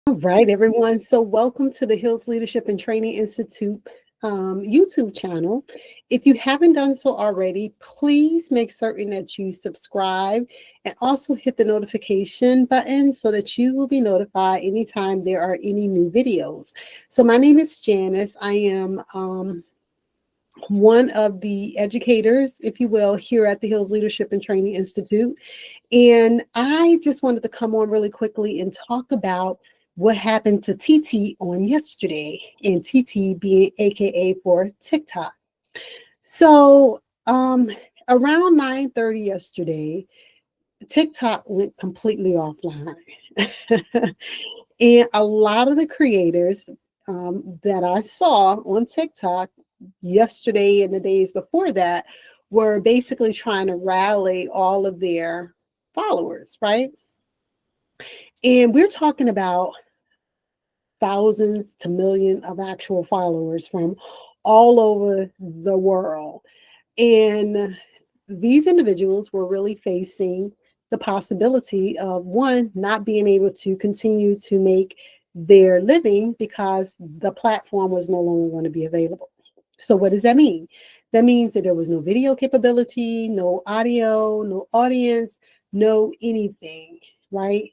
All right, everyone. So, welcome to the Hills Leadership and Training Institute YouTube channel. If you haven't done so already, please make certain that you subscribe and also hit the notification button so that you will be notified anytime there are any new videos. So, my name is Janice. I am one of the educators, if you will, here at the Hills Leadership and Training Institute. And I just wanted to come on really quickly and talk about what happened to TT on yesterday, and TT being AKA for TikTok. So around 9:30 yesterday, TikTok went completely offline. And a lot of the creators that I saw on TikTok yesterday and the days before that were basically trying to rally all of their followers, right? And we're talking about thousands to millions of actual followers from all over the world. And these individuals were really facing the possibility of one, not being able to continue to make their living because the platform was no longer going to be available. So, what does that mean? That means that there was no video capability, no audio, no audience, no anything, right?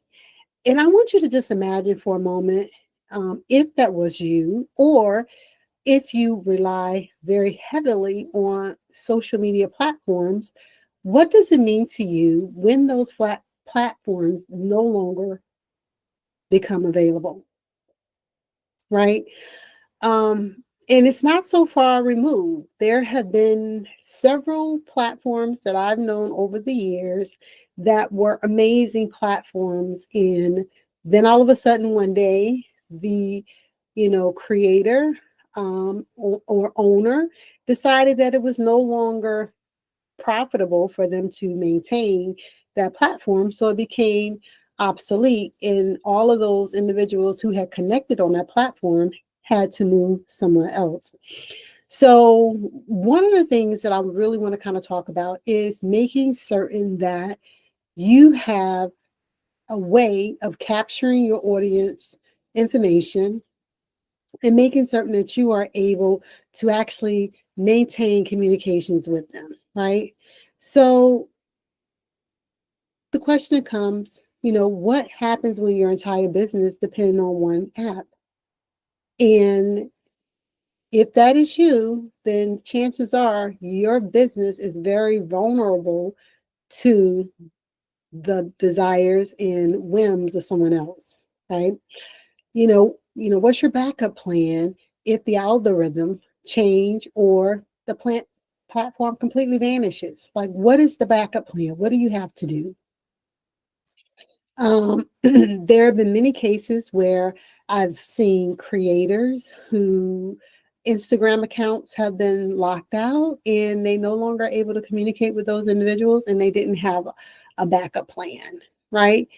And I want you to just imagine for a moment if that was you, or if you rely very heavily on social media platforms, what does it mean to you when those flat platforms no longer become available, right? And it's not so far removed. There have been several platforms that I've known over the years that were amazing platforms. And then all of a sudden, one day, the creator or owner decided that it was no longer profitable for them to maintain that platform. So it became obsolete, and all of those individuals who had connected on that platform had to move somewhere else. So, one of the things that I really want to kind of talk about is making certain that you have a way of capturing your audience information and making certain that you are able to actually maintain communications with them, right? So, the question comes, what happens when your entire business depends on one app? And if that is you, then chances are your business is very vulnerable to the desires and whims of someone else, right? What's your backup plan if the algorithm change or the platform completely vanishes? Like, what is the backup plan? What do you have to do? There have been many cases where I've seen creators who Instagram accounts have been locked out and they no longer able to communicate with those individuals, and they didn't have a backup plan, right?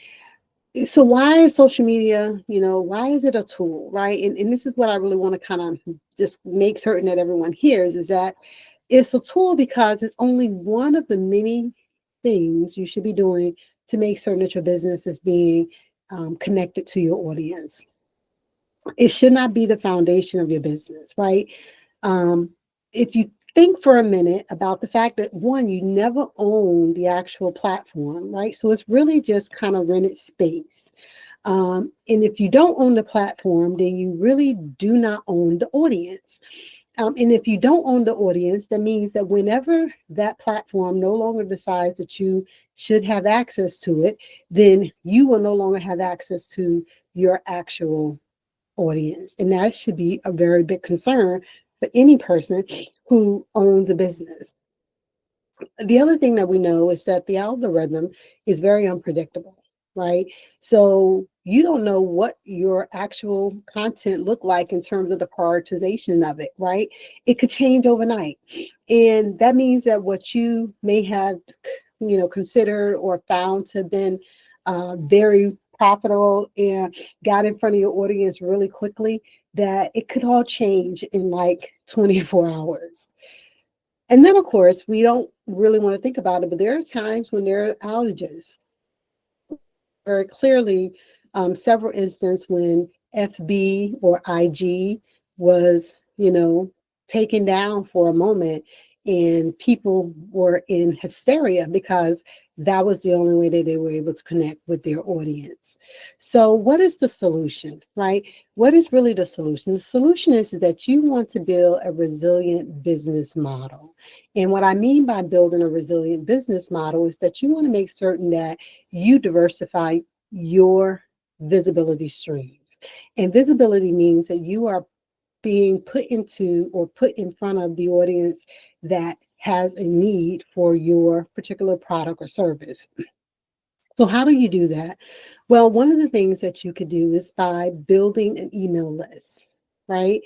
So why is social media, why is it a tool, right? And this is what I really want to kind of just make certain that everyone hears, is that it's a tool because it's only one of the many things you should be doing to make certain that your business is being connected to your audience. It should not be the foundation of your business, right? If you think for a minute about the fact that one, you never own the actual platform, right? So it's really just kind of rented space. And if you don't own the platform, then you really do not own the audience. And if you don't own the audience, that means that whenever that platform no longer decides that you should have access to it, then you will no longer have access to your actual audience. And that should be a very big concern for any person who owns a business. The other thing that we know is that the algorithm is very unpredictable, right? So you don't know what your actual content look like in terms of the prioritization of it, right? It could change overnight. And that means that what you may have, considered or found to have been very profitable and got in front of your audience really quickly, that it could all change in like 24 hours. And then, of course, we don't really want to think about it, but there are times when there are outages. Very clearly, several instances when FB or IG was, taken down for a moment, and people were in hysteria because that was the only way that they were able to connect with their audience. So, what is the solution, right? What is really the solution? The solution is that you want to build a resilient business model. And what I mean by building a resilient business model is that you want to make certain that you diversify your visibility streams. And visibility means that you are being put into or put in front of the audience that has a need for your particular product or service. So, how do you do that? Well, one of the things that you could do is by building an email list, right?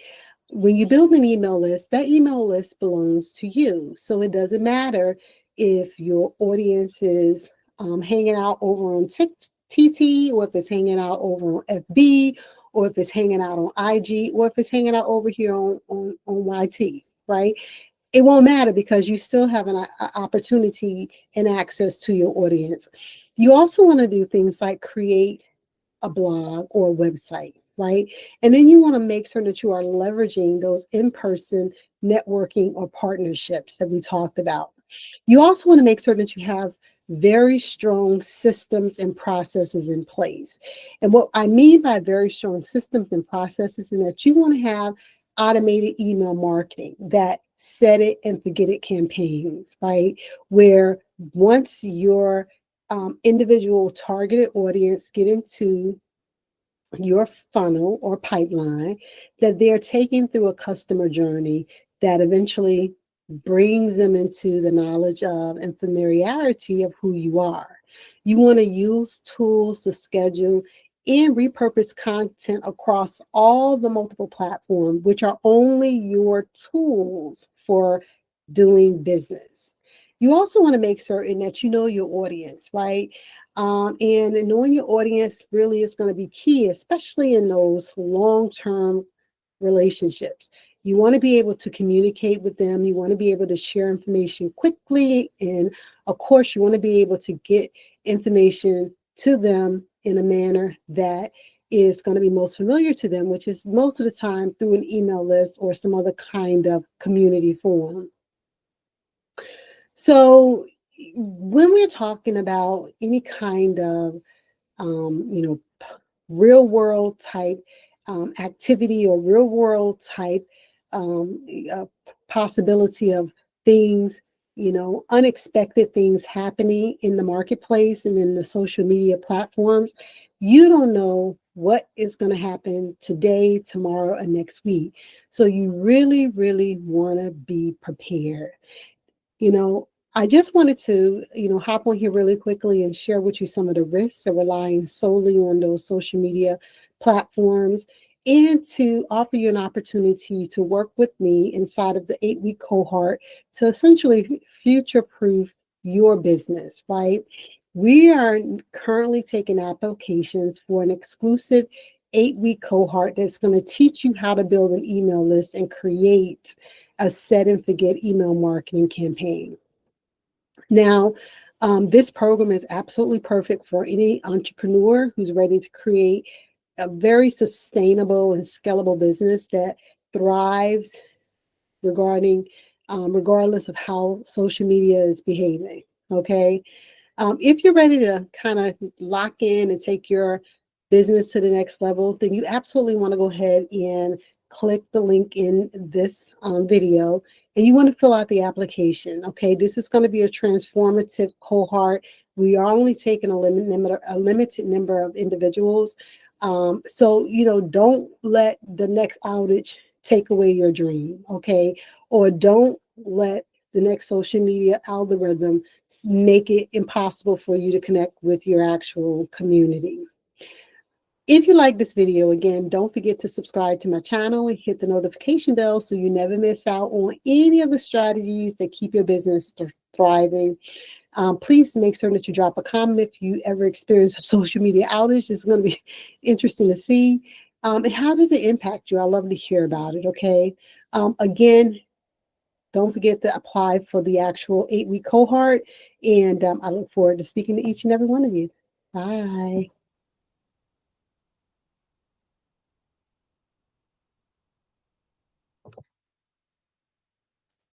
When you build an email list, that email list belongs to you. So, it doesn't matter if your audience is hanging out over on TT, or if it's hanging out over on FB, or if it's hanging out on IG, or if it's hanging out over here on YT, right? It won't matter because you still have an opportunity and access to your audience. You also want to do things like create a blog or a website, right? And then you want to make sure that you are leveraging those in-person networking or partnerships that we talked about. You also want to make sure that you have very strong systems and processes in place. And what I mean by very strong systems and processes is that you want to have automated email marketing, that set it and forget it campaigns, right? Where once your individual targeted audience get into your funnel or pipeline, that they're taken through a customer journey that eventually brings them into the knowledge of and familiarity of who you are. You want to use tools to schedule and repurpose content across all the multiple platforms, which are only your tools for doing business. You also want to make certain that you know your audience, right? And knowing your audience really is going to be key, especially in those long-term relationships. You want to be able to communicate with them. You want to be able to share information quickly. And of course, you want to be able to get information to them in a manner that is going to be most familiar to them, which is most of the time through an email list or some other kind of community forum. So when we're talking about any kind of real world type activity or real world type um, uh, possibility of things, unexpected things happening in the marketplace and in the social media platforms, you don't know what is going to happen today, tomorrow, and next week. So you really, really want to be prepared. You know, I just wanted to, hop on here really quickly and share with you some of the risks of relying solely on those social media platforms, and to offer you an opportunity to work with me inside of the 8-week cohort to essentially future proof your business, right? We are currently taking applications for an exclusive 8-week cohort that's going to teach you how to build an email list and create a set and forget email marketing campaign. Now, this program is absolutely perfect for any entrepreneur who's ready to create a very sustainable and scalable business that thrives regardless of how social media is behaving. Okay. If you're ready to kind of lock in and take your business to the next level, then you absolutely want to go ahead and click the link in this video, and you want to fill out the application. Okay, this is going to be a transformative cohort. We are only taking a limited number of individuals. So, don't let the next outage take away your dream, okay? Or don't let the next social media algorithm make it impossible for you to connect with your actual community. If you like this video, again, don't forget to subscribe to my channel and hit the notification bell so you never miss out on any of the strategies that keep your business thriving. Please make sure that you drop a comment if you ever experience a social media outage. It's going to be interesting to see. And how did it impact you? I love to hear about it, okay? Again, don't forget to apply for the actual 8-week cohort. And I look forward to speaking to each and every one of you. Bye.